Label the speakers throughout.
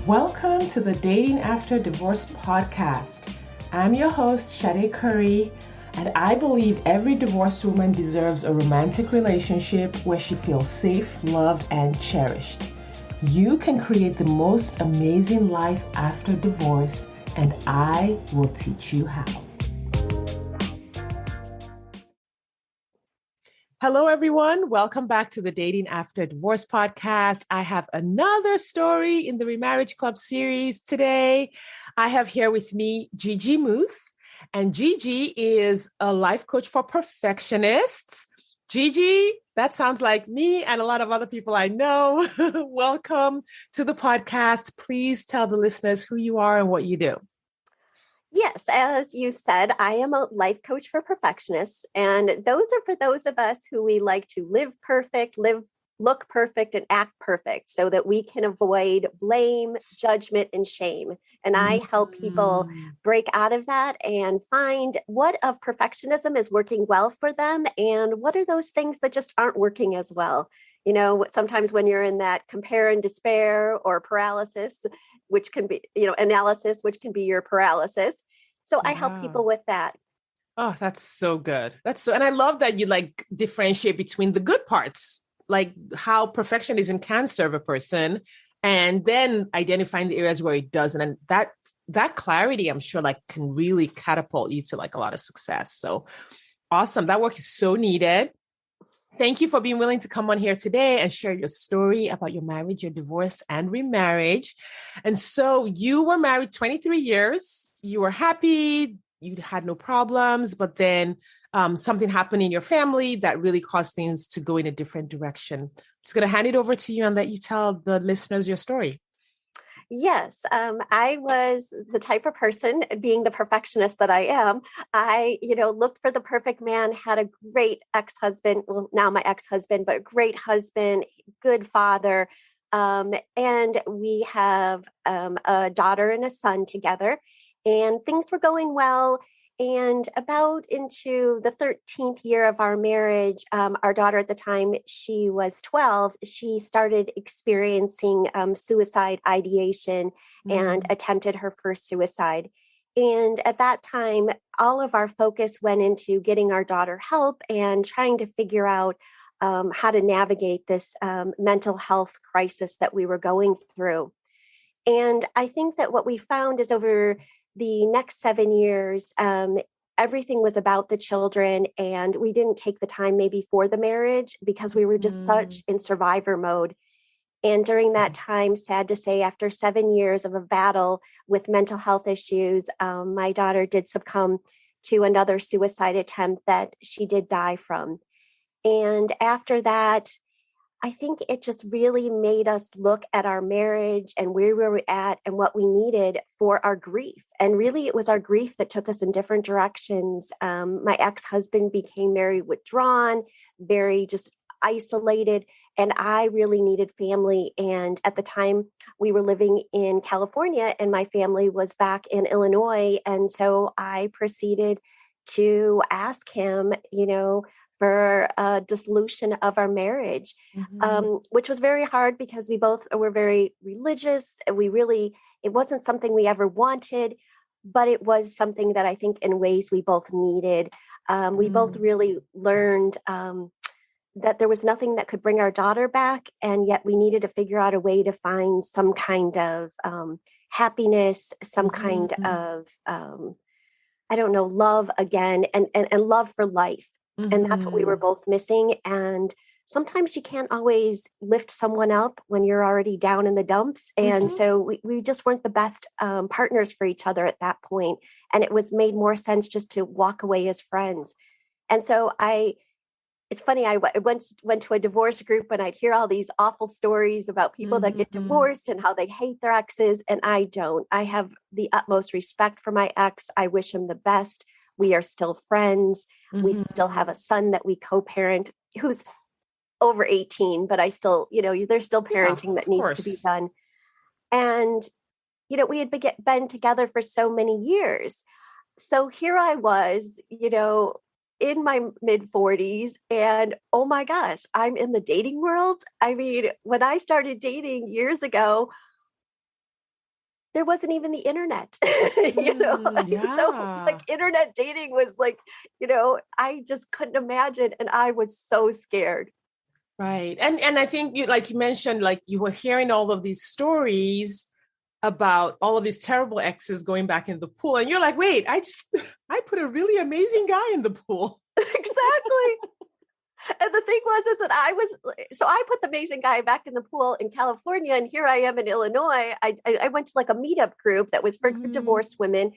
Speaker 1: Welcome to the Dating After Divorce podcast. I'm your host, Shade Curry, and I believe every divorced woman deserves a romantic relationship where she feels safe, loved, and cherished. You can create the most amazing life after divorce, and I will teach you how. Hello, everyone. Welcome back to the Dating After Divorce podcast. I have another story in the Remarriage Club series today. I have here with me Gigi Muth, and Gigi is a life coach for perfectionists. Gigi, that sounds like me and a lot of other people I know. Welcome to the podcast. Please tell the listeners who you are and what you do.
Speaker 2: Yes, as you've said, I am a life coach for perfectionists, and those are for those of us who we like to live perfect, look perfect, and act perfect so that we can avoid blame, judgment, and shame. And I help people break out of that and find what of perfectionism is working well for them and what are those things that just aren't working as well. You know, sometimes when you're in that compare and despair or paralysis, which can be, analysis, which can be your paralysis. So I help people with that.
Speaker 1: Oh, that's so good. And I love that you differentiate between the good parts, like how perfectionism can serve a person, and then identifying the areas where it doesn't. And that clarity, I'm sure, can really catapult you to a lot of success. So awesome. That work is so needed. Thank you for being willing to come on here today and share your story about your marriage, your divorce, and remarriage. And so you were married 23 years. You were happy. You had no problems, but then something happened in your family that really caused things to go in a different direction. I'm just going to hand it over to you and let you tell the listeners your story.
Speaker 2: Yes, I was the type of person, being the perfectionist that I am. I, looked for the perfect man, had a great ex-husband, well, now my ex-husband, but a great husband, good father. And we have a daughter and a son together, and things were going well. And about into the 13th year of our marriage, our daughter at the time, she was 12, she started experiencing suicide ideation and attempted her first suicide. And at that time, all of our focus went into getting our daughter help and trying to figure out how to navigate this mental health crisis that we were going through. And I think that what we found is over the next 7 years, everything was about the children, and we didn't take the time maybe for the marriage because we were just such in survivor mode. And during that time, sad to say, after 7 years of a battle with mental health issues, my daughter did succumb to another suicide attempt that she did die from. And after that, I think it just really made us look at our marriage and where we were at and what we needed for our grief. And really, it was our grief that took us in different directions. My ex-husband became very withdrawn, very just isolated, and I really needed family. And at the time, we were living in California and my family was back in Illinois. And so I proceeded to ask him, for a dissolution of our marriage, which was very hard because we both were very religious. It wasn't something we ever wanted, but it was something that I think in ways we both needed. We both really learned that there was nothing that could bring our daughter back, and yet we needed to figure out a way to find some kind of happiness, some kind of, love again, and love for life. And that's what we were both missing. And sometimes you can't always lift someone up when you're already down in the dumps. And so we just weren't the best partners for each other at that point. And it was made more sense just to walk away as friends. And so it's funny, I went to a divorce group and I'd hear all these awful stories about people that get divorced and how they hate their exes. And I don't. I have the utmost respect for my ex. I wish him the best. We are still friends. We still have a son that we co-parent who's over 18, but I still, there's still parenting that needs to be done. And, we had been together for so many years. So here I was, in my mid 40s, and oh my gosh, I'm in the dating world. I mean, when I started dating years ago, there wasn't even the internet, so like
Speaker 1: Yeah.
Speaker 2: internet dating was like, I just couldn't imagine. And I was so scared.
Speaker 1: Right. And I think you like you mentioned, like you were hearing all of these stories about all of these terrible exes going back in the pool. And you're like, wait, I put a really amazing guy in the pool.
Speaker 2: Exactly. And the thing was, is that I put the amazing guy back in the pool in California, and here I am in Illinois. I went to like a meetup group that was for
Speaker 1: Mhm.
Speaker 2: divorced women,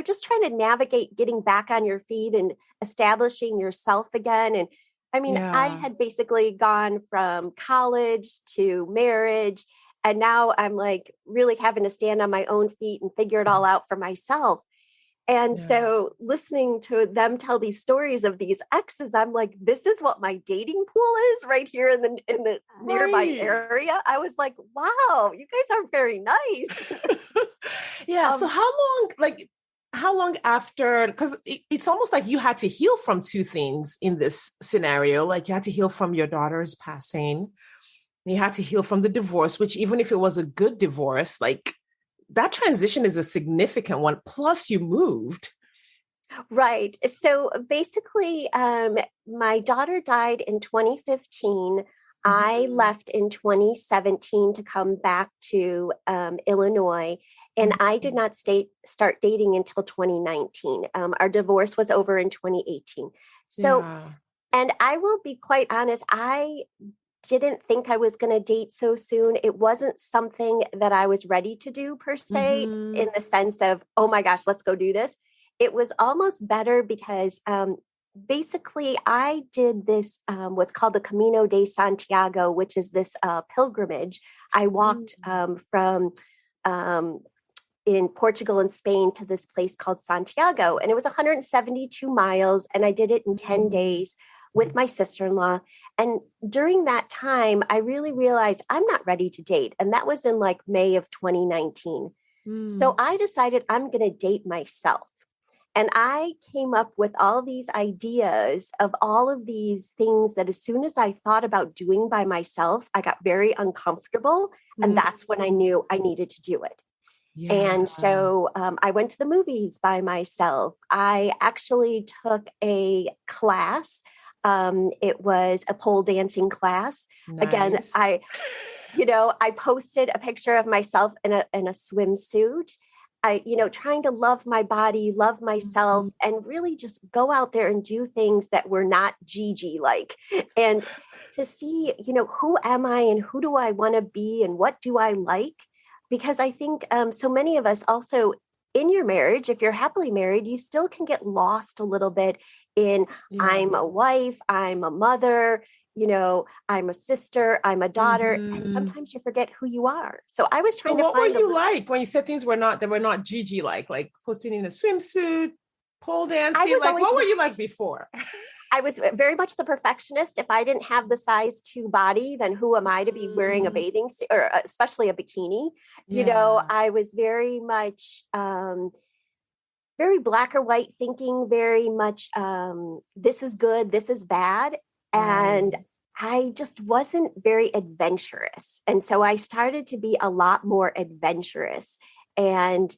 Speaker 2: just trying to navigate getting back on your feet and establishing yourself again. And I mean, I
Speaker 1: Yeah.
Speaker 2: had basically gone from college to marriage, and now I'm like really having to stand on my own feet and figure it all out for myself. And
Speaker 1: Yeah.
Speaker 2: so listening to them tell these stories of these exes, I'm like, this is what my dating pool is right here in the nearby
Speaker 1: Right.
Speaker 2: area. I was like, wow, you guys are very nice.
Speaker 1: Yeah. So
Speaker 2: um,
Speaker 1: how long after, because it's almost like you had to heal from two things in this scenario. Like you had to heal from your daughter's passing, and you had to heal from the divorce, which even if it was a good divorce, like that transition is a significant one. Plus you moved.
Speaker 2: right. So basically, my daughter died in 2015. I
Speaker 1: Mhm.
Speaker 2: left in 2017 to come back to Illinois, and I did
Speaker 1: Mhm.
Speaker 2: not start dating until 2019. Our divorce was over in 2018. So,
Speaker 1: Yeah.
Speaker 2: and I will be quite honest, I didn't think I was going to date so soon. It wasn't something that I was ready to do per se, in
Speaker 1: Mhm.
Speaker 2: the sense of, oh my gosh, let's go do this. It was almost better because basically I did this, what's called the Camino de Santiago, which is this pilgrimage. I walked
Speaker 1: Mm.
Speaker 2: from um, in Portugal and Spain to this place called Santiago. And it was 172 miles. And I did it in 10
Speaker 1: Mm.
Speaker 2: days with my sister in law. And during that time, I really realized I'm not ready to date. And that was in like May of 2019. So
Speaker 1: Mm.
Speaker 2: I decided I'm going to date myself. And I came up with all these ideas of all of these things that as soon as I thought about doing by myself, I got very uncomfortable. And
Speaker 1: Mm.
Speaker 2: that's when I knew I needed to do it.
Speaker 1: Yeah.
Speaker 2: And so I went to the movies by myself. I actually took a class. It was a pole dancing class. Again,
Speaker 1: Nice.
Speaker 2: I posted a picture of myself in a swimsuit. Trying to love my body, love myself,
Speaker 1: Mhm.
Speaker 2: and really just go out there and do things that were not Gigi like. And to see, who am I and who do I want to be and what do I like? Because I think so many of us also in your marriage, if you're happily married, you still can get lost a little bit in
Speaker 1: Yeah.
Speaker 2: I'm a wife, I'm a mother, I'm a sister, I'm a daughter, and
Speaker 1: Mhm.
Speaker 2: sometimes you forget who you are. So I was
Speaker 1: So
Speaker 2: trying to
Speaker 1: what were
Speaker 2: find
Speaker 1: you like when you said things were not, they were not Gigi like posting in a swimsuit, pole
Speaker 2: I
Speaker 1: dancing?
Speaker 2: was
Speaker 1: Like
Speaker 2: always
Speaker 1: what were you like before?
Speaker 2: I was very much the perfectionist. If I didn't have the size 2 body, then who am I to be wearing a
Speaker 1: Mm.
Speaker 2: bathing suit or especially a bikini?
Speaker 1: Yeah.
Speaker 2: I was very much very black or white thinking, very much this is good, this is bad. And
Speaker 1: Right.
Speaker 2: I just wasn't very adventurous. And so I started to be a lot more adventurous. And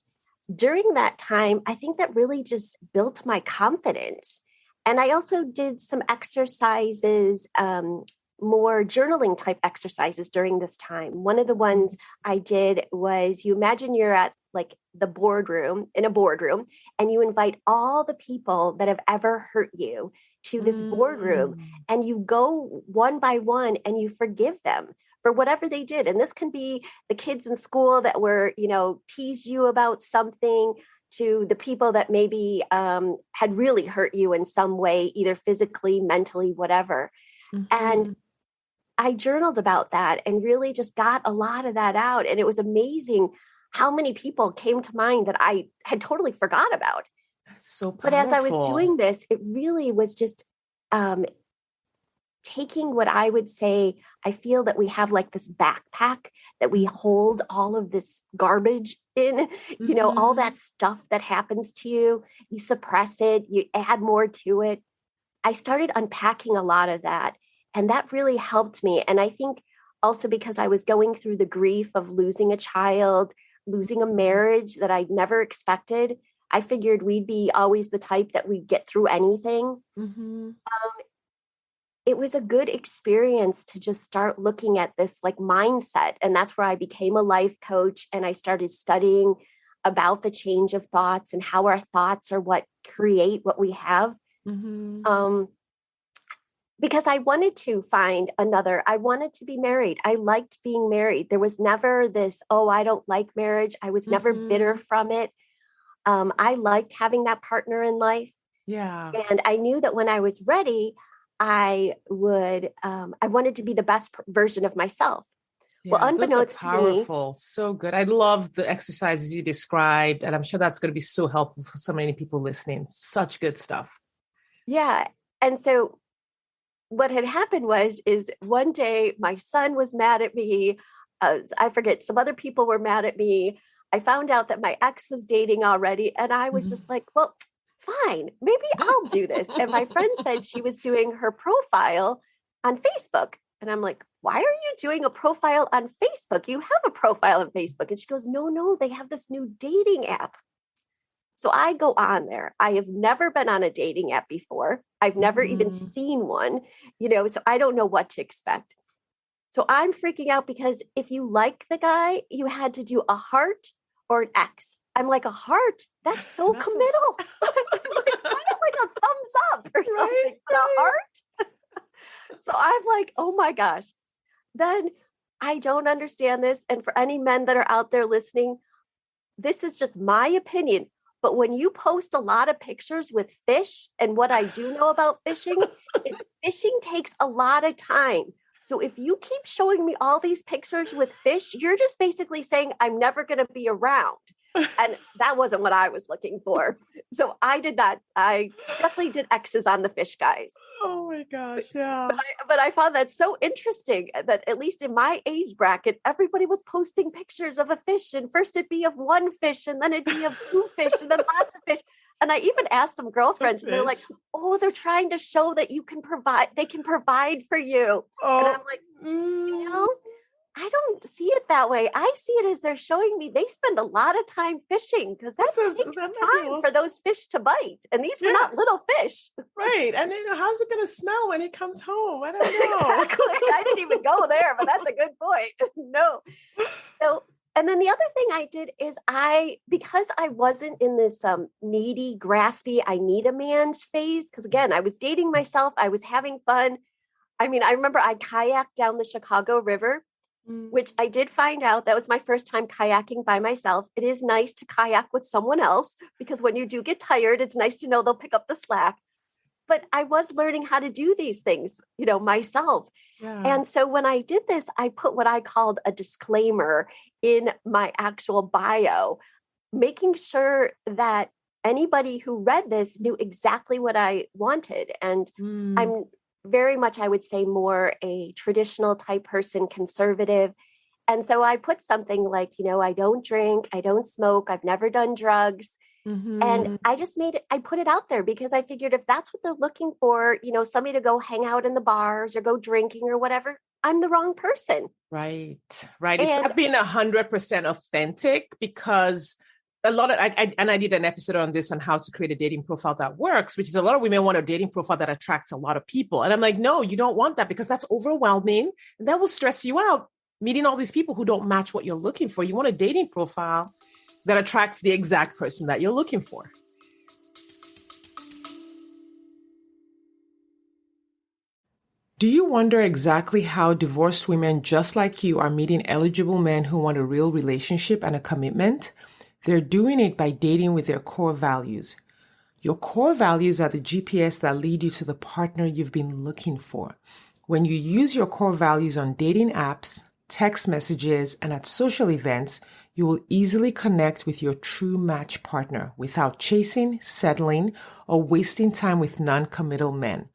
Speaker 2: during that time, I think that really just built my confidence. And I also did some exercises, more journaling type exercises during this time. One of the ones I did was, you imagine you're at like the boardroom, in a boardroom, and you invite all the people that have ever hurt you to this boardroom,
Speaker 1: Mm.
Speaker 2: and you go one by one and you forgive them for whatever they did. And this can be the kids in school that were, teased you about something, to the people that maybe had really hurt you in some way, either physically, mentally, whatever. And
Speaker 1: Mhm.
Speaker 2: I journaled about that and really just got a lot of that out. And it was amazing how many people came to mind that I had totally forgot about.
Speaker 1: That's so
Speaker 2: But as I was
Speaker 1: powerful.
Speaker 2: doing this, it really was just um, taking what I would say, I feel that we have like this backpack that we hold all of this garbage in, all that
Speaker 1: Mhm.
Speaker 2: stuff that happens to you, you suppress it, you add more to it. I started unpacking a lot of that. And that really helped me. And I think also because I was going through the grief of losing a child, losing a marriage that I never expected. I figured we'd be always the type that we'd get through anything.
Speaker 1: Mm-hmm.
Speaker 2: It was a good experience to just start looking at this like mindset. And that's where I became a life coach, and I started studying about the change of thoughts and how our thoughts are what create what we have.
Speaker 1: Mm-hmm.
Speaker 2: Because I wanted to I wanted to be married. I liked being married. There was never this, oh, I don't like marriage. I was never bitter from it. I liked having that partner in life.
Speaker 1: Yeah.
Speaker 2: And I knew that when I was ready, I wanted to be the best version of myself.
Speaker 1: Yeah,
Speaker 2: Well,
Speaker 1: those are
Speaker 2: unbeknownst to me,
Speaker 1: powerful. So good. I love the exercises you described, and I'm sure that's going to be so helpful for so many people listening. Such good stuff.
Speaker 2: yeah. And so what had happened is one day my son was mad at me. I forget, some other people were mad at me. I found out that my ex was dating already. And I was just like, well, fine, maybe I'll do this. And my friend said she was doing her profile on Facebook. And I'm like, why are you doing a profile on Facebook? You have a profile on Facebook. And she goes, no, they have this new dating app. So I go on there. I have never been on a dating app before. I've never even seen one, so I don't know what to expect. So I'm freaking out because if you like the guy, you had to do a heart or an X. I'm like, a heart? That's so committal. I'm like, why not like a thumbs up or something? But a heart? So I'm like, oh my gosh. Then I don't understand this. And for any men that are out there listening, this is just my opinion. But when you post a lot of pictures with fish, and what I do know about fishing is fishing takes a lot of time. So if you keep showing me all these pictures with fish, you're just basically saying I'm never going to be around. And that wasn't what I was looking for. So I definitely did X's on the fish guys.
Speaker 1: Oh my gosh. Yeah.
Speaker 2: But I found that so interesting that at least in my age bracket, everybody was posting pictures of a fish. And first it'd be of one fish, and then it'd be of two fish, and then lots of fish. And I even asked some girlfriends, and they're like, oh, they're trying to show that they can provide for you. And I'm like, I don't see it that way. I see it as they're showing me they spend a lot of time fishing, because that takes time for those fish to bite. And these were not little fish.
Speaker 1: Right. And then how's it going to smell when it comes home? I don't know.
Speaker 2: Exactly. I didn't even go there, but that's a good point. No. So, and then the other thing I did is because I wasn't in this needy, graspy, I need a man's phase, because again, I was dating myself. I was having fun. I mean, I remember I kayaked down the Chicago River, which I did find out that was my first time kayaking by myself. It is nice to kayak with someone else, because when you do get tired, it's nice to know they'll pick up the slack. But I was learning how to do these things, myself. Yeah. And so when I did this, I put what I called a disclaimer in my actual bio, making sure that anybody who read this knew exactly what I wanted. And I'm very much, I would say, more a traditional type person, conservative. And so I put something like, I don't drink, I don't smoke, I've never done drugs. And I put it out there because I figured if that's what they're looking for, somebody to go hang out in the bars or go drinking or whatever, I'm the wrong person.
Speaker 1: Right. It's not being 100% authentic, because a lot of, I did an episode on this, on how to create a dating profile that works, which is a lot of women want a dating profile that attracts a lot of people. And I'm like, no, you don't want that, because that's overwhelming. And that will stress you out, meeting all these people who don't match what you're looking for. You want a dating profile that attracts the exact person that you're looking for. Do you wonder exactly how divorced women just like you are meeting eligible men who want a real relationship and a commitment? They're doing it by dating with their core values. Your core values are the GPS that lead you to the partner you've been looking for. When you use your core values on dating apps, text messages, and at social events, you will easily connect with your true match partner without chasing, settling, or wasting time with non-committal men.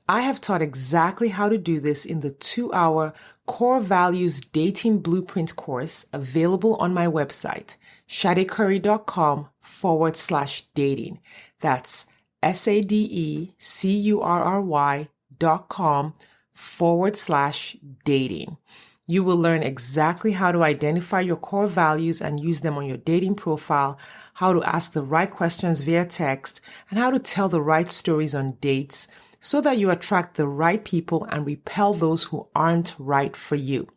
Speaker 1: I have taught exactly how to do this in the 2-hour Core Values Dating Blueprint course available on my website, shadecurry.com/dating. That's SADECURRY.com/dating. You will learn exactly how to identify your core values and use them on your dating profile, how to ask the right questions via text, and how to tell the right stories on dates so that you attract the right people and repel those who aren't right for you.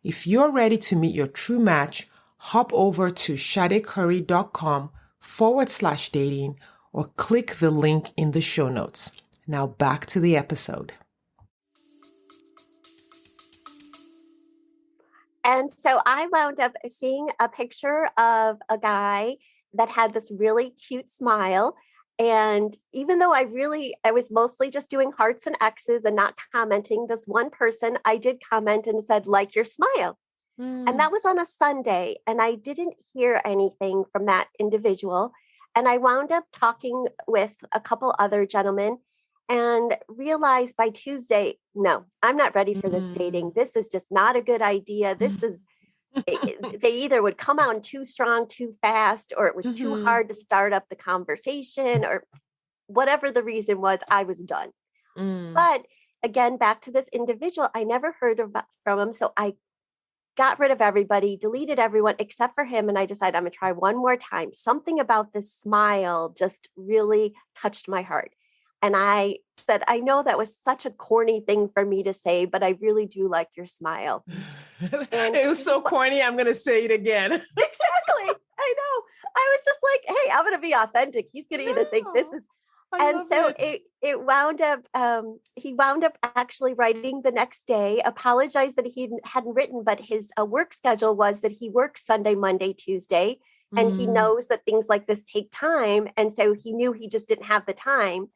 Speaker 1: If you're ready to meet your true match, hop over to shadecurry.com/dating or click the link in the show notes. Now back to the episode.
Speaker 2: And so I wound up seeing a picture of a guy that had this really cute smile. And even though I was mostly just doing hearts and X's and not commenting, this one person I did comment and said, like your smile. And that was on a Sunday. And I didn't hear anything from that individual. And I wound up talking with a couple other gentlemen and realized by Tuesday, no, I'm not ready for this dating. This is just not a good idea. They either would come out too strong, too fast, or it was too hard to start up the conversation, or whatever the reason was, I was done. But again, back to this individual, I never heard from him. So I got rid of everybody, deleted everyone except for him. And I decided I'm going to try one more time. Something about this smile just really touched my heart. And I said, I know that was such a corny thing for me to say, but I really do like your smile.
Speaker 1: And it was so corny. I'm going to say it again.
Speaker 2: Exactly. I know. I was just like, hey, I'm going to be authentic. He's going to either think this is. And so it wound up, he wound up actually writing the next day, apologized that he hadn't written, but his work schedule was that he works Sunday, Monday, Tuesday, and he knows that things like this take time. And so he knew he just didn't have the time.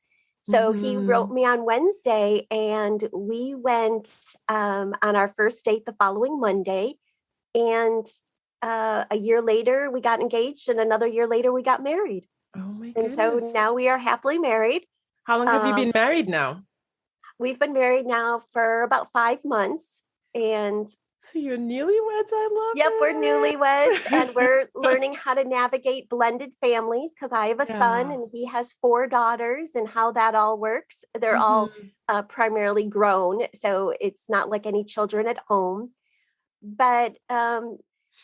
Speaker 2: So he wrote me on Wednesday and we went on our first date the following Monday. And a year later, we got engaged, and another year later, we got married.
Speaker 1: Oh my
Speaker 2: goodness.
Speaker 1: goodness.
Speaker 2: And so now we are happily married.
Speaker 1: How long have you been married now?
Speaker 2: We've been married now for about 5 months. And
Speaker 1: so you're newlyweds? I love it.
Speaker 2: Yep, we're newlyweds and we're learning how to navigate blended families because I have a son and he has 4 daughters and how that all works. They're all primarily grown. So it's not like any children at home. But,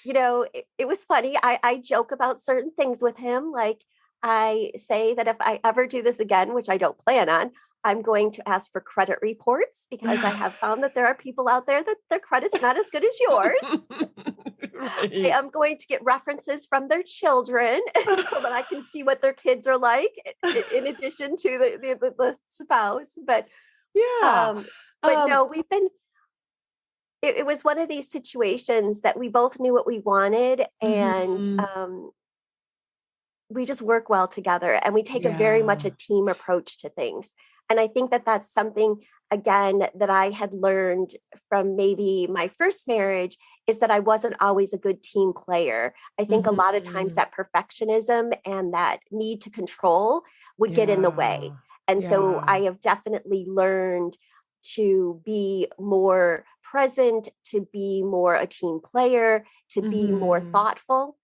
Speaker 2: it was funny. I joke about certain things with him. Like I say that if I ever do this again, which I don't plan on, I'm going to ask for credit reports because I have found that there are people out there that their credit's not as good as yours. Right. I am going to get references from their children so that I can see what their kids are like in addition to the spouse. But no, we've been, it was one of these situations that we both knew what we wanted and we just work well together and we take a very much a team approach to things. And I think that that's something, again, that I had learned from maybe my first marriage is that I wasn't always a good team player. I think a lot of times that perfectionism and that need to control would get in the way. And so I have definitely learned to be more present, to be more a team player, to be more thoughtful.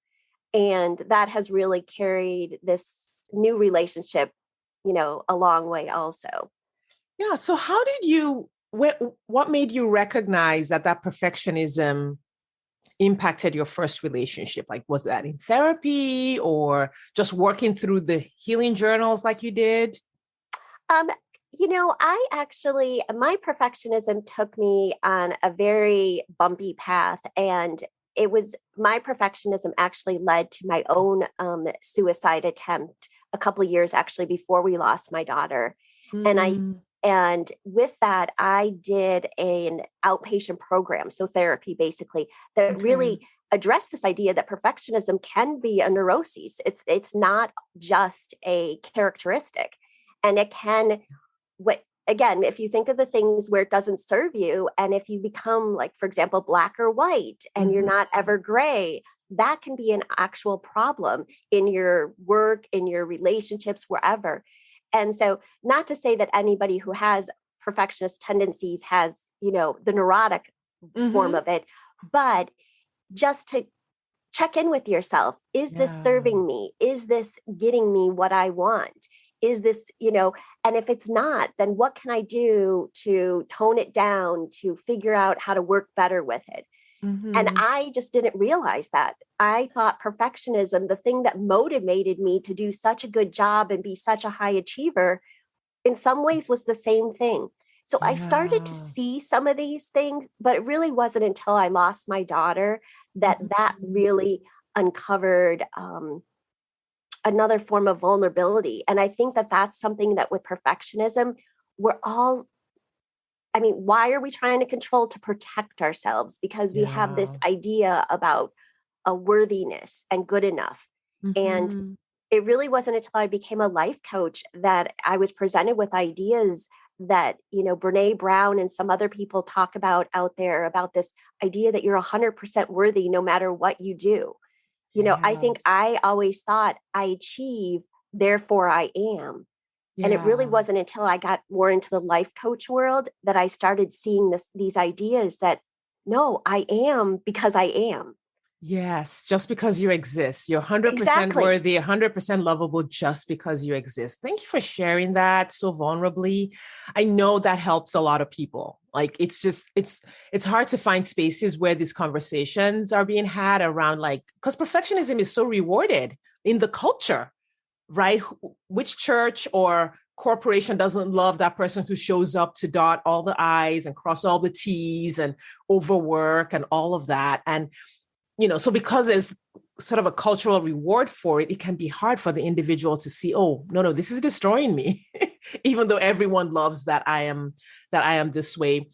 Speaker 2: And that has really carried this new relationship, a long way also.
Speaker 1: Yeah. So how did you, what made you recognize that perfectionism impacted your first relationship? Like, was that in therapy or just working through the healing journals like you did?
Speaker 2: My perfectionism took me on a very bumpy path, and my perfectionism actually led to my own suicide attempt a couple of years actually before we lost my daughter. And with that, I did an outpatient program, so therapy basically, that really addressed this idea that perfectionism can be a neuroses. It's not just a characteristic, and it can. Again, if you think of the things where it doesn't serve you, and if you become like, for example, black or white, and you're not ever gray, that can be an actual problem in your work, in your relationships, wherever. And so not to say that anybody who has perfectionist tendencies has, the neurotic form of it, but just to check in with yourself. Is this serving me? Is this getting me what I want? Is this, and if it's not, then what can I do to tone it down, to figure out how to work better with it? And
Speaker 1: Mm-hmm.
Speaker 2: I just didn't realize that. I thought perfectionism, the thing that motivated me to do such a good job and be such a high achiever, in some ways was the same thing. So I started to
Speaker 1: Yeah.
Speaker 2: see some of these things, but it really wasn't until I lost my daughter that that
Speaker 1: Mhm.
Speaker 2: really uncovered another form of vulnerability. And I think that that's something that with perfectionism, we're all, I mean, why are we trying to control? To protect ourselves, because we have this
Speaker 1: Yeah.
Speaker 2: idea about a worthiness and good enough. And
Speaker 1: Mhm.
Speaker 2: it really wasn't until I became a life coach that I was presented with ideas that, Brene Brown and some other people talk about out there, about this idea that you're 100% worthy no matter what you do. I think
Speaker 1: Yes.
Speaker 2: I always thought I achieve, therefore I am. And it really
Speaker 1: Yeah.
Speaker 2: wasn't until I got more into the life coach world that I started seeing these ideas that no, I am because I am.
Speaker 1: Yes, just because you exist. You're 100%
Speaker 2: Exactly.
Speaker 1: worthy, 100% lovable just because you exist. Thank you for sharing that so vulnerably. I know that helps a lot of people. Like it's hard to find spaces where these conversations are being had around, like, because perfectionism is so rewarded in the culture, right? Which church or corporation doesn't love that person who shows up to dot all the I's and cross all the T's and overwork and all of that? And so because there's sort of a cultural reward for it, it can be hard for the individual to see, oh, no, this is destroying me, even though everyone loves that I am this way.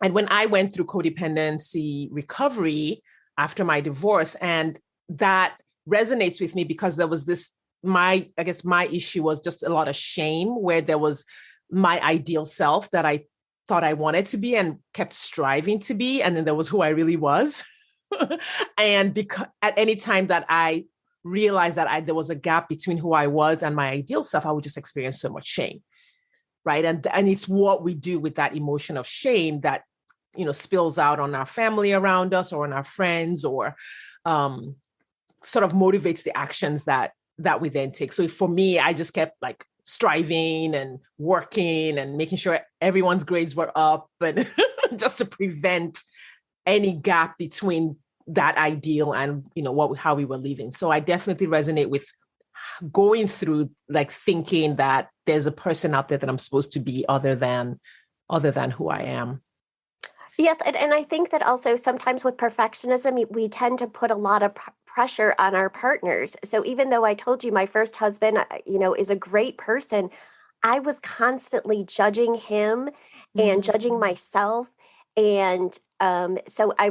Speaker 1: And when I went through codependency recovery after my divorce, and that resonates with me because there was this, I guess my issue was just a lot of shame, where there was my ideal self that I thought I wanted to be and kept striving to be. And then there was who I really was. And because at any time that I realized that there was a gap between who I was and my ideal self, I would just experience so much shame. Right. And it's what we do with that emotion of shame that, spills out on our family around us or on our friends, or um, sort of motivates the actions that we then take. So for me, I just kept like striving and working and making sure everyone's grades were up, and just to prevent any gap between that ideal and how we were living. So I definitely resonate with going through, like, thinking that there's a person out there that I'm supposed to be other than who I am.
Speaker 2: Yes, and I think that also sometimes with perfectionism, we tend to put a lot of pressure on our partners. So even though I told you my first husband, is a great person, I was constantly judging him and judging
Speaker 1: Mm.
Speaker 2: myself. And so I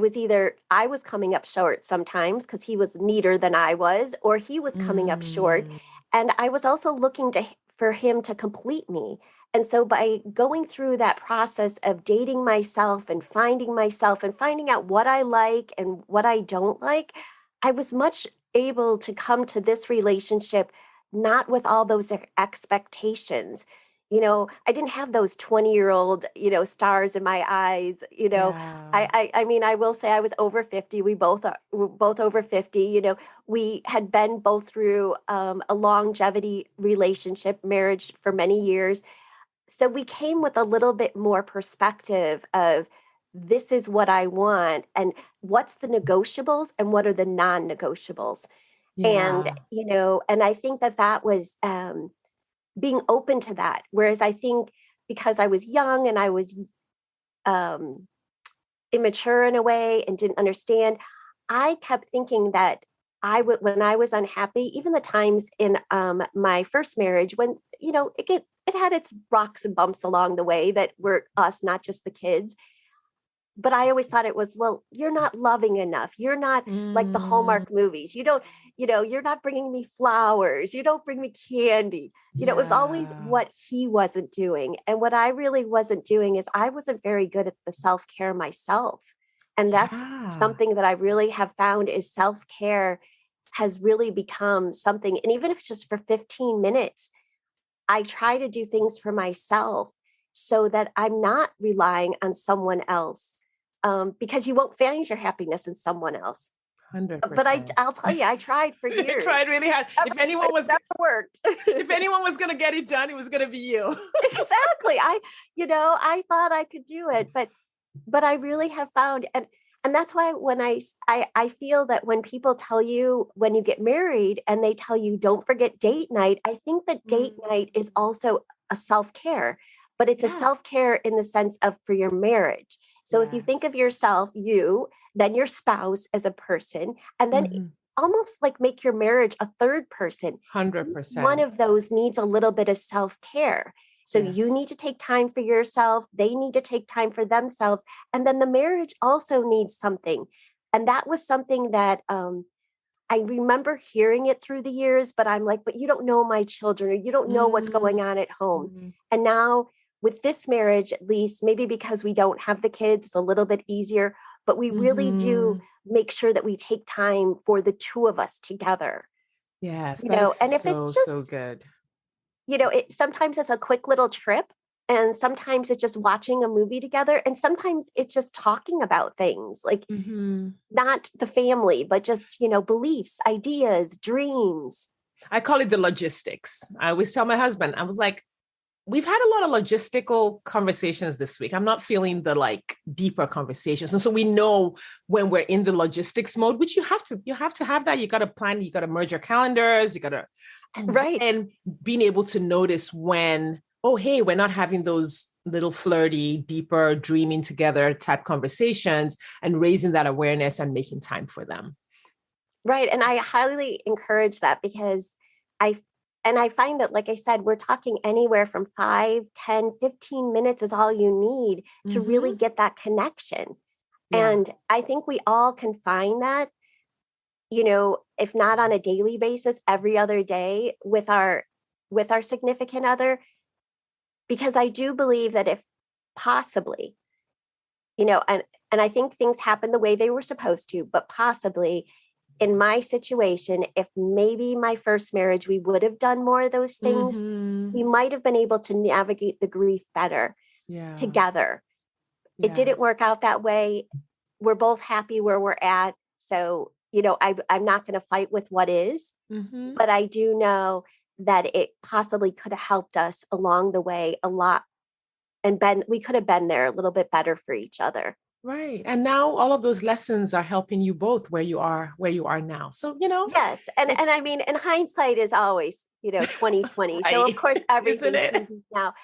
Speaker 2: was coming up short sometimes because he was neater than I was, or he was coming up short.
Speaker 1: Mm.
Speaker 2: And I was also looking for him to complete me. And so by going through that process of dating myself and finding out what I like and what I don't like, I was much able to come to this relationship not with all those expectations. I didn't have those 20-year-old, stars in my eyes.
Speaker 1: Yeah.
Speaker 2: I mean, I will say I was over 50. We're both over 50. We had been both through a longevity relationship, marriage for many years. So we came with a little bit more perspective of this is what I want and what's the negotiables and what are the non-negotiables. And,
Speaker 1: Yeah.
Speaker 2: and I think that that was being open to that. Whereas I think because I was young and I was um, immature in a way and didn't understand, I kept thinking that when I was unhappy, even the times in my first marriage when it had its rocks and bumps along the way that were us, not just the kids. But I always thought it was, well, you're not loving enough. You're not like the
Speaker 1: Mm.
Speaker 2: Hallmark movies. You don't, you're not bringing me flowers. You don't bring me candy. It was always
Speaker 1: Yeah.
Speaker 2: what he wasn't doing. And what I really wasn't doing is I wasn't very good at the self care myself. And that's
Speaker 1: Yeah.
Speaker 2: something that I really have found is self care has really become something. And even if it's just for 15 minutes, I try to do things for myself so that I'm not relying on someone else, because you won't find your happiness in someone else. But
Speaker 1: 100%.
Speaker 2: I'll tell you, I tried for
Speaker 1: I
Speaker 2: years.
Speaker 1: tried really hard. If anyone was,
Speaker 2: never worked.
Speaker 1: if anyone was going to get it done, it was going to be you.
Speaker 2: Exactly. I thought I could do it, but I really have found, and that's why when I feel that when people tell you when you get married and they tell you don't forget date night, I think that date night is also a self-care, but it's a self-care in the sense of for your marriage. So if you think of yourself, then your spouse as a person, and then almost like make your marriage a third person.
Speaker 1: 100%.
Speaker 2: One of those needs a little bit of self-care. So you need to take time for yourself. They need to take time for themselves. And then the marriage also needs something. And that was something that I remember hearing it through the years, but I'm like, but you don't know my children, or you don't know what's going on at home. And now with this marriage, at least, maybe because we don't have the kids, it's a little bit easier, but we really do make sure that we take time for the two of us together.
Speaker 1: Yes,
Speaker 2: You
Speaker 1: that
Speaker 2: know,
Speaker 1: is
Speaker 2: and if
Speaker 1: so,
Speaker 2: it's just,
Speaker 1: so good.
Speaker 2: sometimes it's a quick little trip, and sometimes it's just watching a movie together, and sometimes it's just talking about things like not the family, but just, beliefs, ideas, dreams.
Speaker 1: I call it the logistics. I always tell my husband, I was like, we've had a lot of logistical conversations this week. I'm not feeling the deeper conversations. And so we know when we're in the logistics mode, which you have to have that. You got to plan, you got to merge your calendars, and being able to notice when, oh, hey, we're not having those little flirty, deeper, dreaming together type conversations, and raising that awareness and making time for them.
Speaker 2: Right. And I highly encourage that, because I find that, like I said, we're talking anywhere from 5, 10, 15 minutes is all you need to really get that connection. Yeah. And I think we all can find that, if not on a daily basis, every other day with our significant other, because I do believe that if possibly, and I think things happen the way they were supposed to, but possibly in my situation, if maybe my first marriage, we would have done more of those things, we might have been able to navigate the grief better together. It didn't work out that way. We're both happy where we're at. So, I'm not going to fight with what is, but I do know that it possibly could have helped us along the way a lot. And we could have been there a little bit better for each other.
Speaker 1: Right. And now all of those lessons are helping you both where you are now. So,
Speaker 2: Yes. And I mean, and hindsight is always, 2020.
Speaker 1: Right.
Speaker 2: So of course, everything changes now.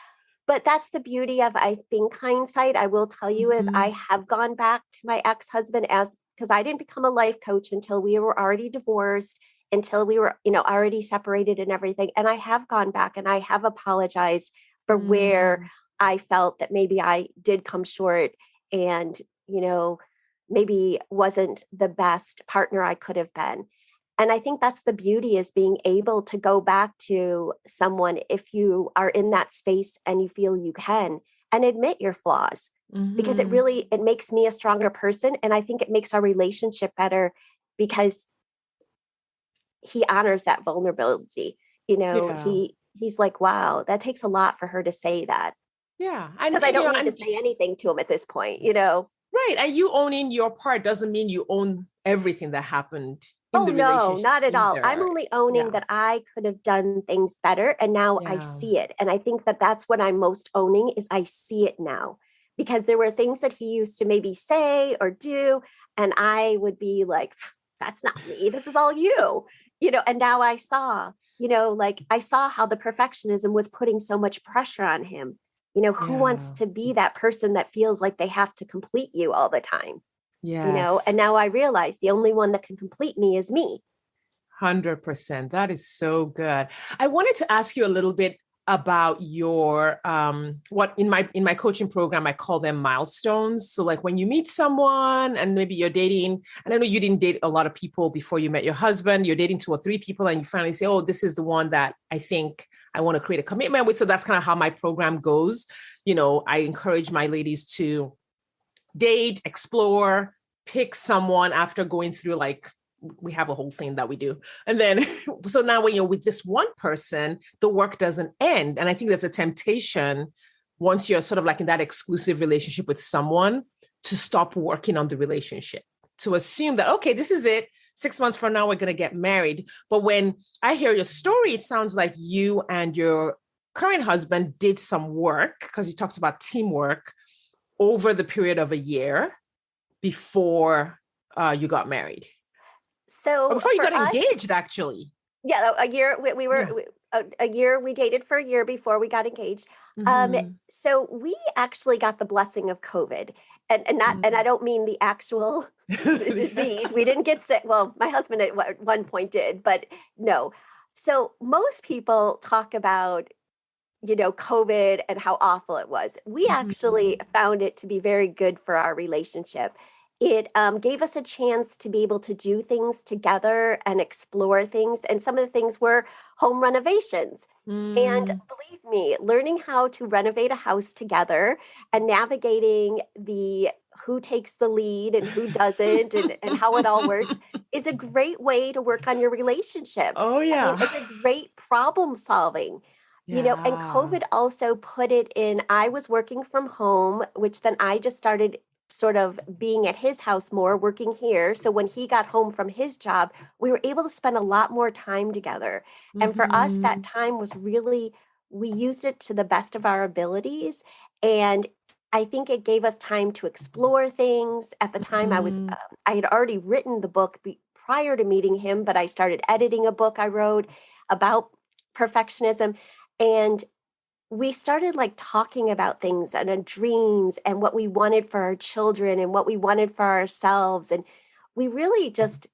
Speaker 2: But that's the beauty of, I think, hindsight. I will tell you is I have gone back to my ex-husband because I didn't become a life coach until we were already divorced, until we were, already separated and everything. And I have gone back and I have apologized for where I felt that maybe I did come short and, maybe wasn't the best partner I could have been. And I think that's the beauty, is being able to go back to someone if you are in that space and you feel you can, and admit your flaws, because it makes me a stronger person. And I think it makes our relationship better because he honors that vulnerability. He's like, wow, that takes a lot for her to say that.
Speaker 1: Yeah.
Speaker 2: Because I don't need to say anything to him at this point,
Speaker 1: Right. And you owning your part doesn't mean you own everything that happened in the relationship.
Speaker 2: No, not at all.
Speaker 1: either.
Speaker 2: I'm only owning that I could have done things better. And now I see it. And I think that that's what I'm most owning, is I see it now, because there were things that he used to maybe say or do. And I would be like, that's not me. This is all you, and now I saw, I saw how the perfectionism was putting so much pressure on him. Who wants to be that person that feels like they have to complete you all the time?
Speaker 1: Yes.
Speaker 2: And now I realize the only one that can complete me is me.
Speaker 1: 100%. That is so good. I wanted to ask you a little bit about your what in my coaching program I call them milestones. So like when you meet someone and maybe you're dating, and I know you didn't date a lot of people before you met your husband, you're dating 2 or 3 people and you finally say, oh, this is the one that I think I want to create a commitment with. So that's kind of how my program goes. I encourage my ladies to date, explore, pick someone after going through we have a whole thing that we do. And then, so now when you're with this one person, the work doesn't end. And I think there's a temptation once you're sort of in that exclusive relationship with someone to stop working on the relationship, to assume that, okay, this is it. 6 months from now, we're going to get married. But when I hear your story, it sounds like you and your current husband did some work, because you talked about teamwork over the period of a year before you got married. Or
Speaker 2: So
Speaker 1: before you
Speaker 2: for
Speaker 1: got
Speaker 2: us,
Speaker 1: engaged, actually.
Speaker 2: yeah, a year we were
Speaker 1: Yeah.
Speaker 2: a year we dated for a year before we got engaged.
Speaker 1: Mhm.
Speaker 2: So we actually got the blessing of COVID, and not and I don't mean the actual disease. We didn't get sick. Well, my husband at one point did, but no. So most people talk about, COVID and how awful it was. We actually
Speaker 1: Mhm.
Speaker 2: found it to be very good for our relationship. It gave us a chance to be able to do things together and explore things. And some of the things were home renovations. And
Speaker 1: Mm.
Speaker 2: believe me, learning how to renovate a house together and navigating the who takes the lead and who doesn't and how it all works is a great way to work on your relationship.
Speaker 1: Oh,
Speaker 2: I mean,
Speaker 1: yeah.
Speaker 2: it's a great problem solving. And
Speaker 1: Yeah.
Speaker 2: COVID also put it in. I was working from home, which then I just started sort of being at his house more, working here. So when he got home from his job, we were able to spend a lot more time together. And for us, that
Speaker 1: Mhm.
Speaker 2: time was really, we used it to the best of our abilities. And I think it gave us time to explore things. At the time,
Speaker 1: Mhm.
Speaker 2: I had already written the book prior to meeting him, but I started editing a book I wrote about perfectionism. And we started like talking about things and dreams and what we wanted for our children and what we wanted for ourselves. And we really just,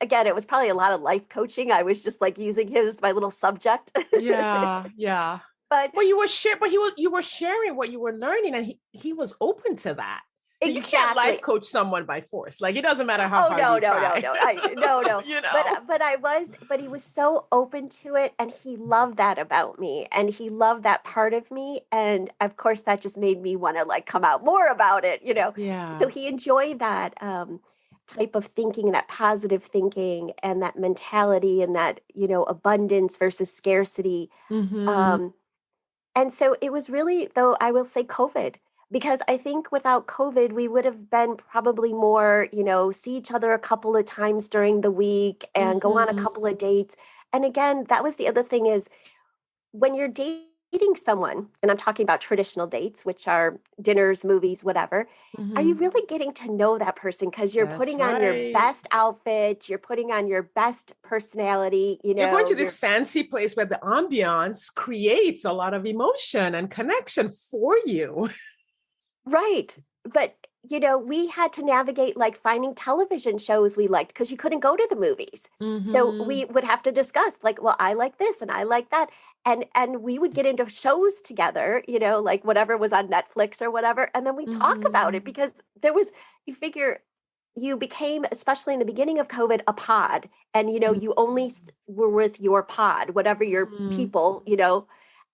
Speaker 2: again, it was probably a lot of life coaching. I was just like using him as my little subject.
Speaker 1: Yeah. Yeah.
Speaker 2: But
Speaker 1: Well, you were sharing what you were learning, and he was open to that. You can't life
Speaker 2: exactly.
Speaker 1: coach someone by force. Like, it doesn't matter how
Speaker 2: Oh
Speaker 1: hard
Speaker 2: no,
Speaker 1: you
Speaker 2: no, no,
Speaker 1: try.
Speaker 2: no. No.
Speaker 1: you
Speaker 2: But
Speaker 1: know.
Speaker 2: but he was so open to it, and he loved that about me, and he loved that part of me, and of course that just made me want to like come out more about it. So
Speaker 1: Yeah.
Speaker 2: he enjoyed that type of thinking, that positive thinking, and that mentality, and that abundance versus scarcity.
Speaker 1: Mhm.
Speaker 2: Um, and so it was really, though, I will say COVID, because I think without COVID, we would have been probably more, see each other a couple of times during the week and go on a
Speaker 1: Mhm.
Speaker 2: couple of dates. And again, that was the other thing is when you're dating someone, and I'm talking about traditional dates, which are dinners, movies, whatever, are you
Speaker 1: Mhm.
Speaker 2: really getting to know that person? Because you're
Speaker 1: That's
Speaker 2: putting on your
Speaker 1: right.
Speaker 2: best outfit, you're putting on your best personality,
Speaker 1: You're going to this
Speaker 2: you're
Speaker 1: fancy place where the ambiance creates a lot of emotion and connection for you.
Speaker 2: right. But, we had to navigate like finding television shows we liked because you couldn't go to the movies. So
Speaker 1: Mhm.
Speaker 2: we would have to discuss like, well, I like this and I like that. And we would get into shows together, like whatever was on Netflix or whatever. And then we talk about it
Speaker 1: Mhm.
Speaker 2: because you figure you became, especially in the beginning of COVID, a pod. And, you only were with your pod, whatever your
Speaker 1: Mhm.
Speaker 2: people,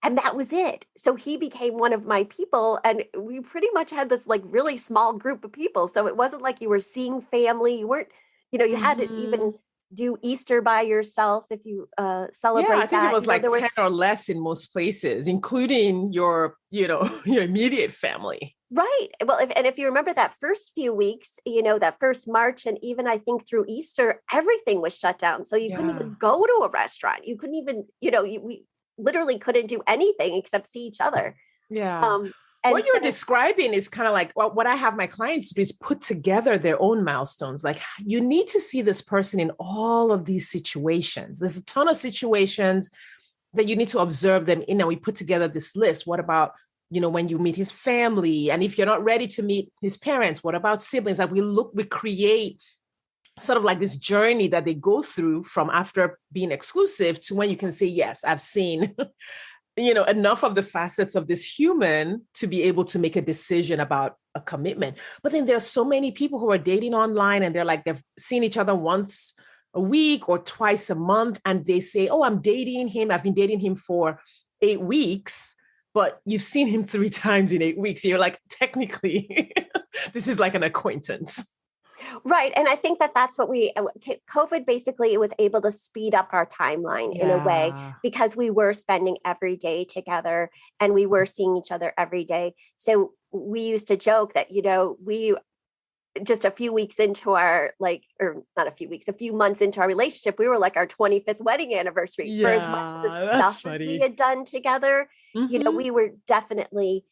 Speaker 2: and that was it. So he became one of my people, and we pretty much had this like really small group of people. So it wasn't like you were seeing family. You weren't, you had to even
Speaker 1: Mhm.
Speaker 2: do Easter by yourself if you
Speaker 1: Yeah, I
Speaker 2: celebrate
Speaker 1: think it
Speaker 2: that.
Speaker 1: was like
Speaker 2: There
Speaker 1: 10
Speaker 2: was
Speaker 1: or less in most places, including your, your immediate family.
Speaker 2: right. Well, if you remember that first few weeks, that first March, and even I think through Easter, everything was shut down. So you couldn't
Speaker 1: Yeah.
Speaker 2: even go to a restaurant. You couldn't even, we literally couldn't do anything except see each other.
Speaker 1: Yeah.
Speaker 2: Um, and
Speaker 1: What you're
Speaker 2: so
Speaker 1: describing is kind of like what I have my clients do is put together their own milestones. Like, you need to see this person in all of these situations. There's a ton of situations that you need to observe them in. And we put together this list. What about, when you meet his family? And if you're not ready to meet his parents, what about siblings? Like, we create sort of like this journey that they go through from after being exclusive to when you can say, yes, I've seen enough of the facets of this human to be able to make a decision about a commitment. But then there's so many people who are dating online, and they're like, they've seen each other once a week or twice a month, and they say, oh, I'm dating him. I've been dating him for 8 weeks, but you've seen him 3 times in 8 weeks. You're like, technically, this is like an acquaintance.
Speaker 2: right. And I think that that's what COVID basically, it was able to speed up our timeline in a way
Speaker 1: Yeah.
Speaker 2: because we were spending every day together and we were seeing each other every day. So we used to joke that, we just a few weeks into our or not a few weeks, a few months into our relationship, we were like our 25th wedding anniversary. For as much of the
Speaker 1: that's
Speaker 2: stuff as
Speaker 1: funny.
Speaker 2: we had done together,
Speaker 1: Mm-hmm.
Speaker 2: we were definitely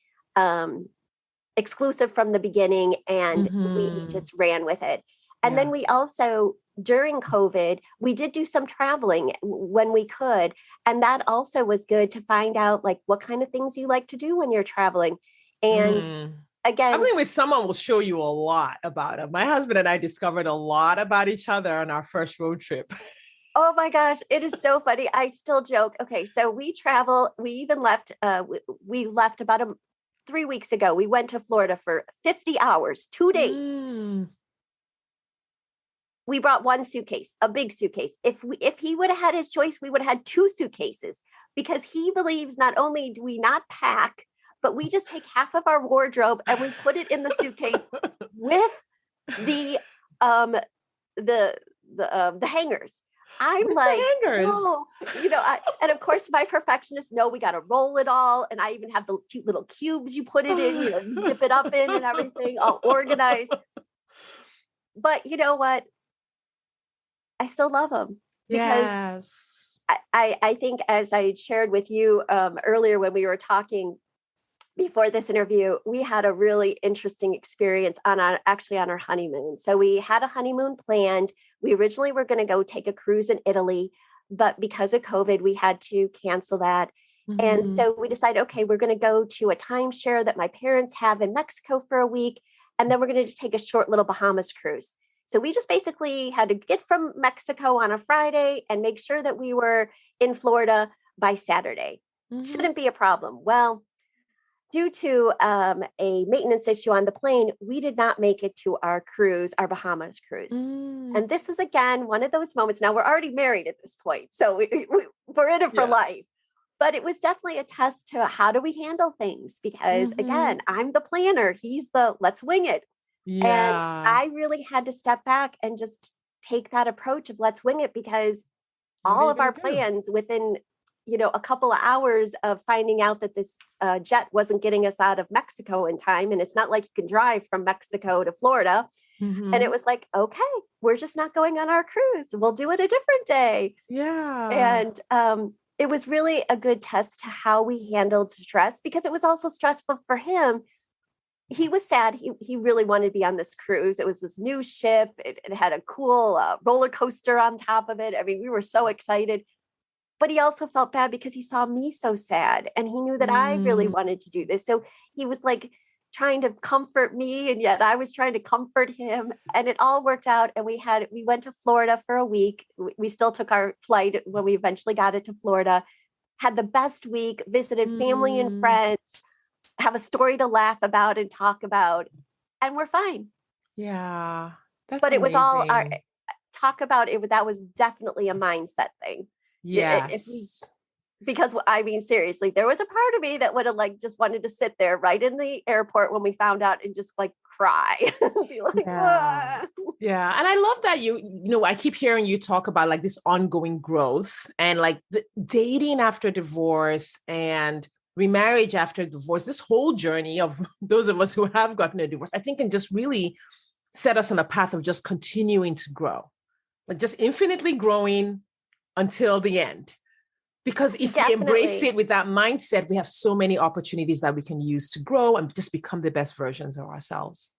Speaker 2: exclusive from the beginning, and we
Speaker 1: Mm-hmm.
Speaker 2: just ran with it. And then
Speaker 1: Yeah.
Speaker 2: we also, during COVID, we did do some traveling when we could. And that also was good to find out like what kind of things you like to do when you're traveling. And again,
Speaker 1: Traveling with someone will show you a lot about them. My husband and I discovered a lot about each other on our first road trip.
Speaker 2: oh my gosh, it is so funny. I still joke. Okay, so we travel. We even left. We left about 3 weeks ago. We went to Florida for 50 hours, 2 days.
Speaker 1: Mm.
Speaker 2: We brought one suitcase, a big suitcase. If he would have had his choice, we would have had two suitcases, because he believes not only do we not pack, but we just take half of our wardrobe and we put it in the suitcase with the the hangers. I'm
Speaker 1: With
Speaker 2: like,
Speaker 1: the hangers.
Speaker 2: no, and of course my perfectionist, no, we got to roll it all. And I even have the cute little cubes you put it in, you zip it up in and everything, all organized. But you know what? I still love him, because
Speaker 1: Yes.
Speaker 2: I think, as I shared with you earlier when we were talking before this interview, we had a really interesting experience actually on our honeymoon. So we had a honeymoon planned. We originally were going to go take a cruise in Italy, but because of COVID, we had to cancel that. And so we decided, okay, we're going to go to a timeshare that my parents have in Mexico for a week. And then we're going to just take a short little Bahamas cruise. So we just basically had to get from Mexico on a Friday and make sure that we were in Florida by Saturday. Shouldn't be a problem. Well, due to a maintenance issue on the plane, we did not make it to our cruise, our Bahamas cruise. And this is, again, one of those moments. Now, we're already married at this point, so we're in it for life. But it was definitely a test to how do we handle things? Because, again, I'm the planner. He's the let's wing it. And
Speaker 1: Yeah.
Speaker 2: I really had to step back and just take that approach of let's wing it, because all of our plans within, a couple of hours of finding out that this jet wasn't getting us out of Mexico in time. And it's not like you can drive from Mexico to Florida. And it was like, okay, we're just not going on our cruise. We'll do it a different day.
Speaker 1: Yeah.
Speaker 2: And it was really a good test to how we handled stress, because it was also stressful for him. He was sad. He really wanted to be on this cruise. It was this new ship. It had a cool roller coaster on top of it. I mean, we were so excited. But he also felt bad because he saw me so sad, and he knew that I really wanted to do this. So he was like trying to comfort me, and yet I was trying to comfort him. And it all worked out. And we went to Florida for a week. We still took our flight when we eventually got it to Florida, had the best week, visited family and friends, have a story to laugh about and talk about, and we're fine.
Speaker 1: Yeah. That's
Speaker 2: But it was all our
Speaker 1: amazing.
Speaker 2: talk about it. That was definitely a mindset thing.
Speaker 1: Yes.
Speaker 2: Because I mean, seriously, there was a part of me that would have just wanted to sit there right in the airport when we found out and just cry. Be like,
Speaker 1: Yeah. Yeah. And I love that I keep hearing you talk about this ongoing growth and the dating after divorce and remarriage after divorce, this whole journey of those of us who have gotten a divorce, I think can just really set us on a path of just continuing to grow, just infinitely growing until the end. Because if we embrace it with that mindset, we have so many opportunities that we can use to grow and just become the best versions of ourselves.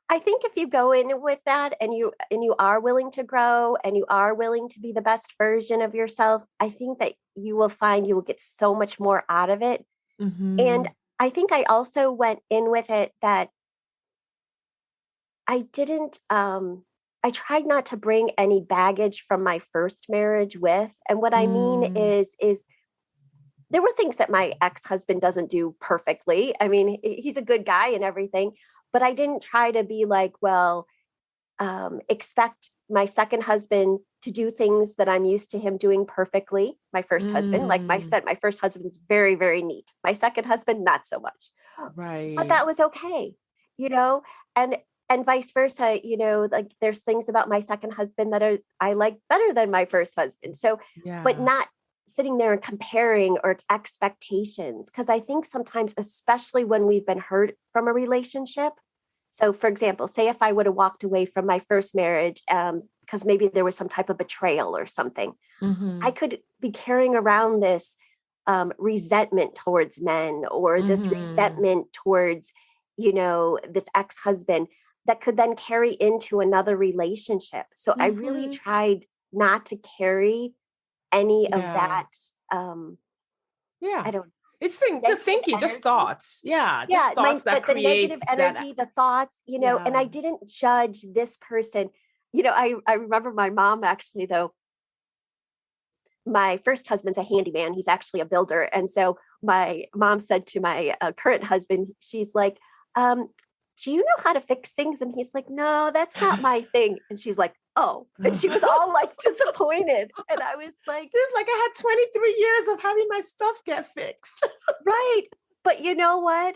Speaker 2: I think if you go in with that and you are willing to grow and you are willing to be the best version of yourself, I think that you will find you will get so much more out of it. And I think I also went in with it that I didn't, I tried not to bring any baggage from my first marriage with. And what I mean is there were things that my ex-husband doesn't do perfectly. I mean, he's a good guy and everything, but I didn't try to be expect my second husband to do things that I'm used to him doing perfectly. My first husband, like I said, my first husband's very, very neat. My second husband, not so much.
Speaker 1: Right.
Speaker 2: But that was okay, and vice versa, there's things about my second husband that I like better than my first husband. So, but not sitting there and comparing or expectations. Because I think sometimes, especially when we've been hurt from a relationship, So for example, say if I would have walked away from my first marriage, because maybe there was some type of betrayal or something, I could be carrying around this resentment towards men, or this resentment towards, this ex-husband, that could then carry into another relationship. So I really tried not to carry any of that.
Speaker 1: Yeah.
Speaker 2: I don't
Speaker 1: It's the thinking, just thoughts. Yeah. Just thoughts that
Speaker 2: but the
Speaker 1: create
Speaker 2: negative energy, the thoughts, and I didn't judge this person. I remember my mom actually, though. My first husband's a handyman. He's actually a builder. And so my mom said to my current husband, she's like, do you know how to fix things? And he's like, no, that's not my thing. And she's like, oh, and she was all like disappointed. And I was like,
Speaker 1: she's like, I had 23 years of having my stuff get fixed.
Speaker 2: Right. But you know what?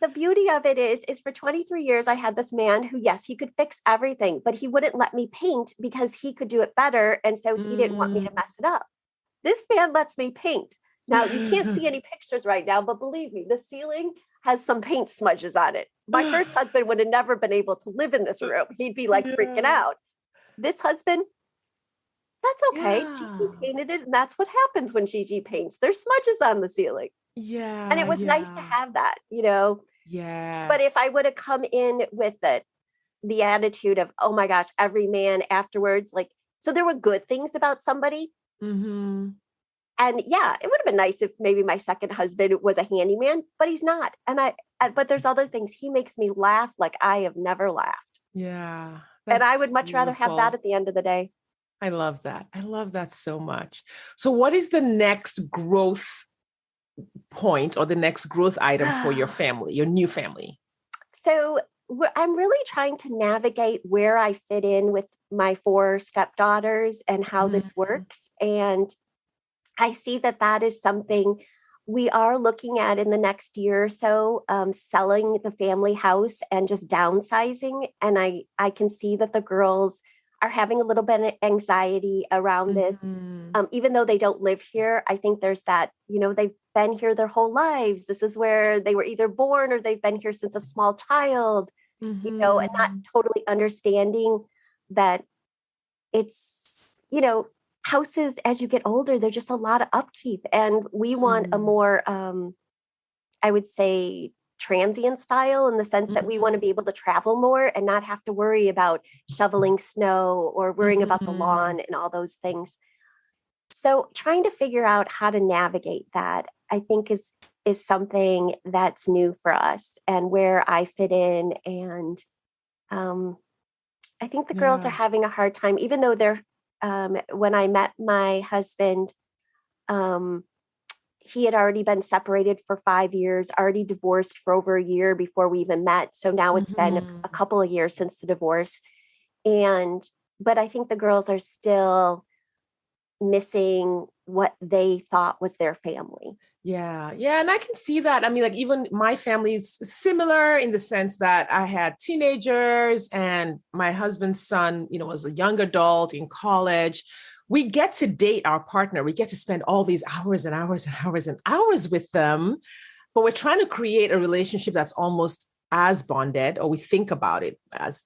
Speaker 2: The beauty of it is for 23 years, I had this man who, yes, he could fix everything, but he wouldn't let me paint because he could do it better. And so he didn't want me to mess it up. This man lets me paint. Now, you can't see any pictures right now, but believe me, the ceiling has some paint smudges on it. My first husband would have never been able to live in this room. He'd be like freaking out. This husband, that's okay. Gigi painted it, and that's what happens when Gigi paints. There's smudges on the ceiling.
Speaker 1: Yeah.
Speaker 2: And it was nice to have that,
Speaker 1: Yeah.
Speaker 2: But if I would have come in with the attitude of, oh my gosh, every man afterwards, like, so there were good things about somebody. And yeah, it would have been nice if maybe my second husband was a handyman, but he's not. And but there's other things. He makes me laugh like I have never laughed.
Speaker 1: Yeah.
Speaker 2: And I would much rather have that at the end of the day.
Speaker 1: I love that. I love that so much. So what is the next growth point or the next growth item for your family, your new family?
Speaker 2: So I'm really trying to navigate where I fit in with my 4 stepdaughters and how this works. And I see that is something we are looking at in the next year or so, selling the family house and just downsizing. And I can see that the girls are having a little bit of anxiety around this. Even though they don't live here, I think there's that, they've been here their whole lives. This is where they were either born or they've been here since a small child, and not totally understanding that it's, houses as you get older, they're just a lot of upkeep. And we want a more, I would say, transient style, in the sense that we want to be able to travel more and not have to worry about shoveling snow or worrying about the lawn and all those things. So trying to figure out how to navigate that, I think is something that's new for us and where I fit in. And I think the girls are having a hard time, even though they're, when I met my husband, he had already been separated for 5 years, already divorced for over a year before we even met. So now it's been a couple of years since the divorce. But I think the girls are still missing what they thought was their family.
Speaker 1: Yeah. Yeah. And I can see that. I mean, like, even my family is similar in the sense that I had teenagers and my husband's son, was a young adult in college. We get to date our partner. We get to spend all these hours and hours and hours and hours with them, but we're trying to create a relationship that's almost as bonded, or we think about it as,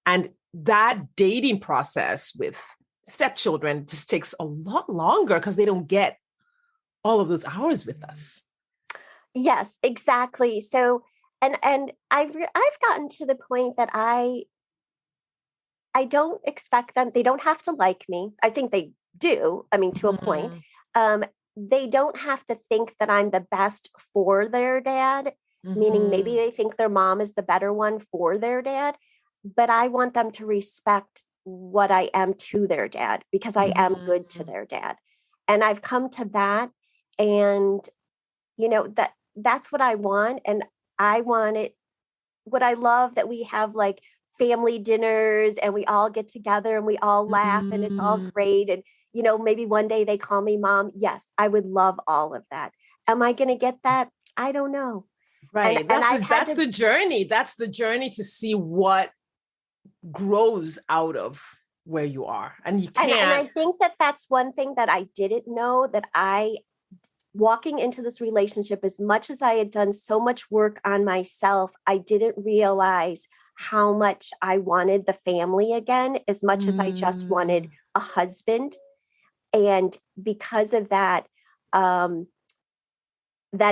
Speaker 1: and that dating process with stepchildren just takes a lot longer because they don't get all of those hours with us.
Speaker 2: Yes, exactly. So, and I've gotten to the point that I don't expect them. They don't have to like me. I think they do. I mean, to a point. They don't have to think that I'm the best for their dad, meaning maybe they think their mom is the better one for their dad. But I want them to respect what I am to their dad, because I am good to their dad. And I've come to that. And, that's what I want. And I want it. What I love that we have like family dinners and we all get together and we all laugh and it's all great. And, maybe one day they call me mom. Yes, I would love all of that. Am I going to get that? I don't know.
Speaker 1: Right. That's the journey. That's the journey to see what grows out of where you are. And you can't.
Speaker 2: And I think that that's one thing that I didn't know, that I walking into this relationship, as much as I had done so much work on myself, I didn't realize how much I wanted the family again, as much as I just wanted a husband. And because of that, that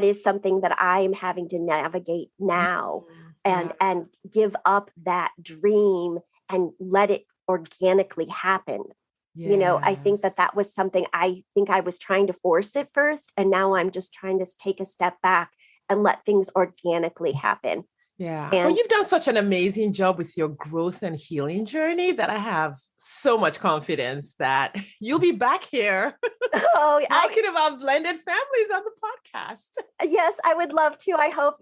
Speaker 2: is something that I am having to navigate now, and give up that dream and let it organically happen.
Speaker 1: Yes.
Speaker 2: I think that was something I think I was trying to force it first. And now I'm just trying to take a step back and let things organically happen.
Speaker 1: Yeah.
Speaker 2: And
Speaker 1: Well, you've done such an amazing job with your growth and healing journey that I have so much confidence that you'll be back here talking about blended families on the podcast.
Speaker 2: Yes, I would love to. I hope,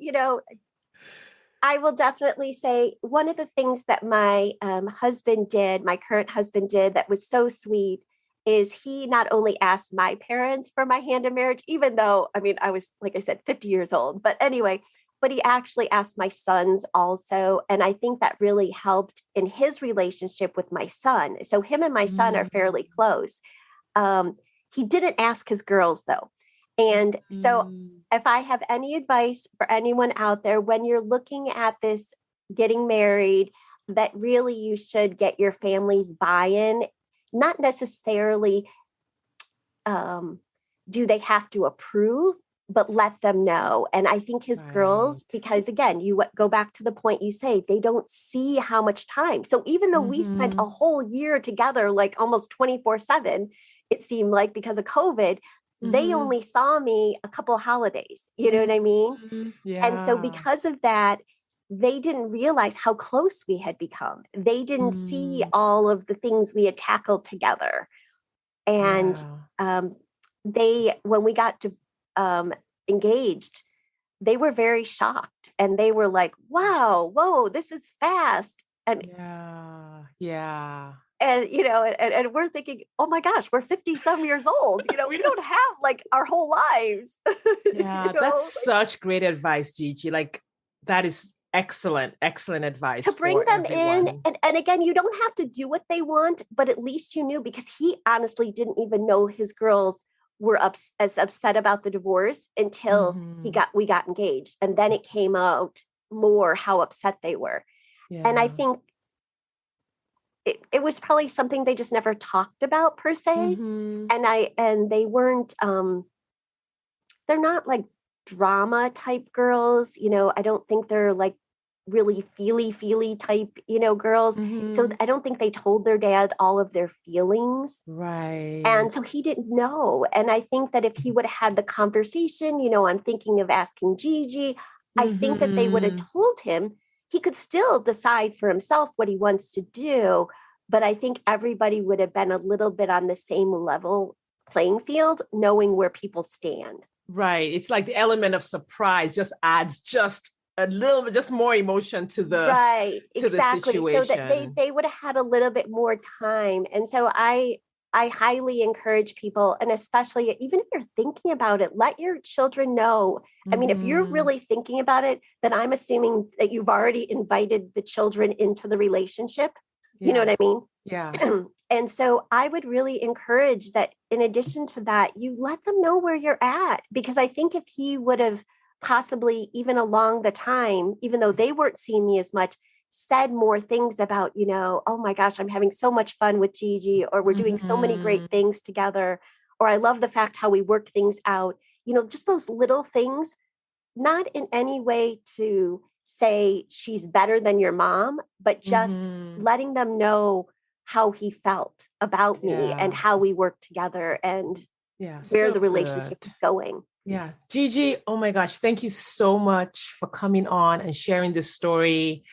Speaker 2: I will definitely say one of the things that my my current husband did that was so sweet is he not only asked my parents for my hand in marriage, even though, I mean, I was, like I said, 50 years old, but anyway, but he actually asked my sons also. And I think that really helped in his relationship with my son. So him and my son are fairly close. He didn't ask his girls though. And so if I have any advice for anyone out there, when you're looking at this getting married, that really you should get your family's buy-in, not necessarily do they have to approve, but let them know. And I think his girls, because again, you go back to the point you say, they don't see how much time. So even though we spent a whole year together, like almost 24/7, it seemed like because of COVID, they only saw me a couple of holidays. You know what I mean?
Speaker 1: Yeah.
Speaker 2: And so because of that, they didn't realize how close we had become. They didn't see all of the things we had tackled together. And when we got to engaged, they were very shocked and they were like, wow, whoa, this is fast. And and and we're thinking, oh my gosh, we're 50 some years old. We don't have like our whole lives.
Speaker 1: Yeah, that's such great advice, Gigi. Like that is excellent advice
Speaker 2: to bring them
Speaker 1: everyone.
Speaker 2: in. And again, you don't have to do what they want, but at least you knew, because he honestly didn't even know his girls were as upset about the divorce until we got engaged. And then it came out more how upset they were. Yeah. And I think it was probably something they just never talked about per se. And they weren't, they're not like drama type girls. I don't think they're like really feely type, girls. So I don't think they told their dad all of their feelings.
Speaker 1: Right.
Speaker 2: And so he didn't know. And I think that if he would have had the conversation, I'm thinking of asking Gigi, I think that they would have told him. He could still decide for himself what he wants to do. But I think everybody would have been a little bit on the same level playing field, knowing where people stand.
Speaker 1: Right. It's like the element of surprise just adds just a little bit, just more emotion to the
Speaker 2: exactly.
Speaker 1: the situation.
Speaker 2: So that they would have had a little bit more time. And so I highly encourage people, and especially even if you're thinking about it, let your children know. I mean, if you're really thinking about it, then I'm assuming that you've already invited the children into the relationship. You know what I mean?
Speaker 1: Yeah.
Speaker 2: And so I would really encourage that in addition to that, you let them know where you're at, because I think if he would have possibly even along the time, even though they weren't seeing me as much, said more things about, oh my gosh, I'm having so much fun with Gigi, or we're doing so many great things together, or I love the fact how we work things out, just those little things, not in any way to say she's better than your mom, but just letting them know how he felt about me and how we work together and where the relationship is going.
Speaker 1: Yeah. Gigi, oh my gosh, thank you so much for coming on and sharing this story,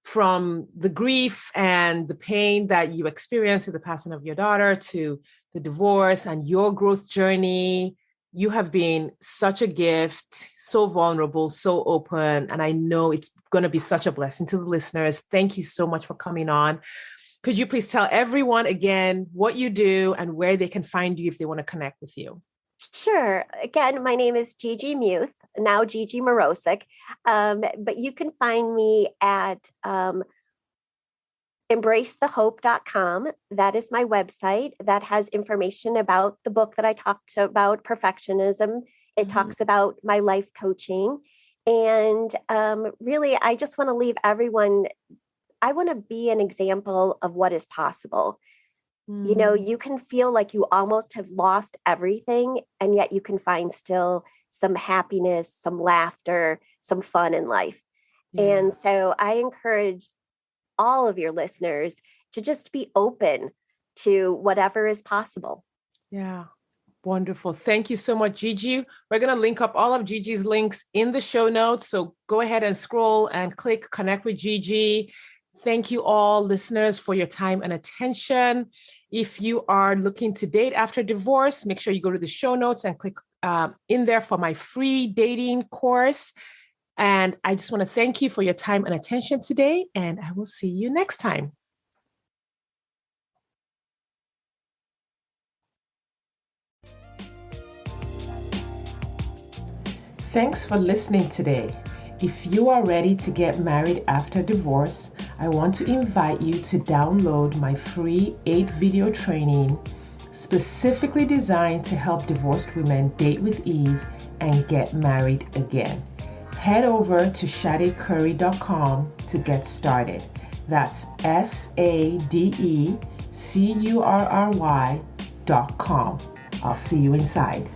Speaker 1: from the grief and the pain that you experienced with the passing of your daughter to the divorce and your growth journey. You have been such a gift, so vulnerable, so open, and I know it's going to be such a blessing to the listeners. Thank you so much for coming on. Could you please tell everyone again what you do and where they can find you if they want to connect with you?
Speaker 2: Sure. Again, my name is Gigi Muth, now Gigi Morosic, but you can find me at embracethehope.com. That is my website that has information about the book that I talked about, Perfectionism. It talks about my life coaching. And really, I just want to leave everyone, I want to be an example of what is possible. You know, you can feel like you almost have lost everything, and yet you can find still some happiness, some laughter, some fun in life.
Speaker 1: Yeah.
Speaker 2: And so I encourage all of your listeners to just be open to whatever is possible.
Speaker 1: Yeah. Wonderful. Thank you so much, Gigi. We're going to link up all of Gigi's links in the show notes. So go ahead and scroll and click connect with Gigi. Thank you all listeners for your time and attention. If you are looking to date after divorce, make sure you go to the show notes and click in there for my free dating course. And I just want to thank you for your time and attention today. And I will see you next time. Thanks for listening today. If you are ready to get married after divorce, I want to invite you to download my free 8-video training specifically designed to help divorced women date with ease and get married again. Head over to sadecurry.com to get started. That's SADECURRY.com. I'll see you inside.